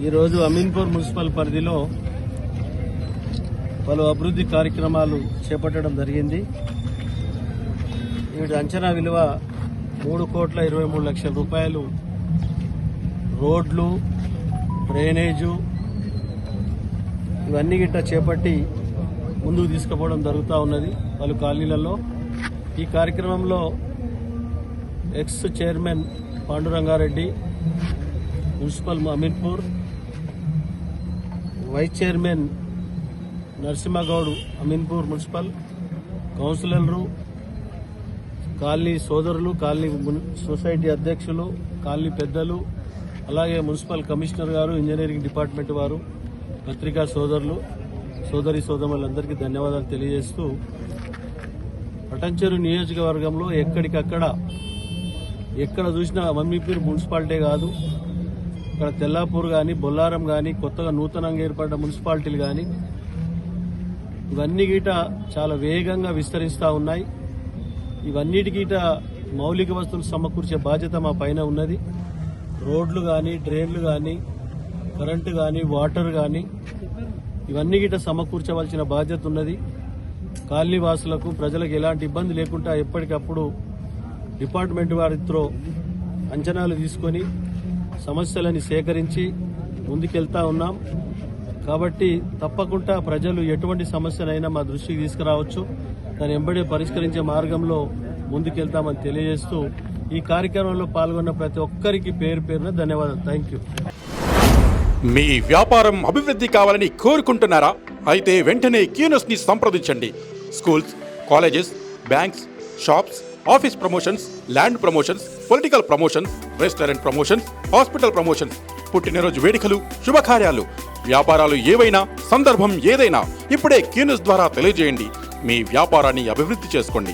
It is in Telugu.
ఈరోజు అమీన్పూర్ మున్సిపల్ పరిధిలో పలు అభివృద్ధి కార్యక్రమాలు చేపట్టడం జరిగింది. వీటి అంచనా విలువ 3,23,00,000 రూపాయలు. రోడ్లు, డ్రైనేజు ఇవన్నీ గిట్ట చేపట్టి ముందుకు తీసుకుపోవడం జరుగుతూ ఉన్నది పలు కాలనీలలో. ఈ కార్యక్రమంలో ex chairman Pandurangareddy, municipal Ameenpur, vice chairman Narasimhagoud Ameenpur municipal, కౌన్సిలర్లు, కాలనీ సోదరులు, కాలనీ సొసైటీ అధ్యక్షులు, కాలనీ పెద్దలు, అలాగే మున్సిపల్ కమిషనర్ గారు, ఇంజనీరింగ్ డిపార్ట్మెంట్ వారు, పత్రికా సోదరులు, సోదరి సోదరులందరికీ ధన్యవాదాలు తెలియజేస్తూ, పటంచెరు నియోజకవర్గంలో ఎక్కడికక్కడ ఎక్కడ చూసినా అమీన్పూర్ మున్సిపాలిటీ కాదు, ఇక్కడ తెల్లాపూర్ కానీ, బొల్లారం కానీ, కొత్తగా నూతనంగా ఏర్పడ్డ మున్సిపాలిటీలు కానీ ఇవన్నీ గీట చాలా వేగంగా విస్తరిస్తూ ఉన్నాయి. ఇవన్నిటి గీట మౌలిక వస్తువులు సమకూర్చే బాధ్యత మా పైన ఉన్నది. రోడ్లు కానీ, డ్రైన్లు కానీ, కరెంటు కానీ, వాటర్ కానీ ఇవన్నీ గీట సమకూర్చవలసిన బాధ్యత ఉన్నది. కాలనీ వాసులకు, ప్రజలకు ఎలాంటి ఇబ్బంది లేకుండా ఎప్పటికప్పుడు డిపార్ట్మెంట్ వారితో అంచనాలు తీసుకొని సమస్యలని సేకరించి ముందుకెళ్తా ఉన్నాం. కాబట్టి తప్పకుండా ప్రజలు ఎటువంటి సమస్యనైనా మా దృష్టికి తీసుకురావచ్చు, దాన్ని వెంబడే పరిష్కరించే మార్గంలో ముందుకెళ్తామని తెలియజేస్తూ ఈ కార్యక్రమంలో పాల్గొన్న ప్రతి ఒక్కరికి పేరు పేరున ధన్యవాదాలు. Thank you. మీ వ్యాపారం అభివృద్ధి కావాలని కోరుకుంటున్నారా? అయితే వెంటనే క్యూనస్ ని సంప్రదించండి. Schools, colleges, banks, shops, office promotions, land promotions, political promotions, restaurant promotions, hospital promotions, పుట్టినరోజు వేడుకలు, శుభకార్యాలు, వ్యాపారాలు ఏవైనా, సందర్భం ఏదైనా ఇప్పుడే క్యూనస్ ద్వారా తెలియజేయండి. మీ వ్యాపారాన్ని అభివృద్ధి చేసుకోండి.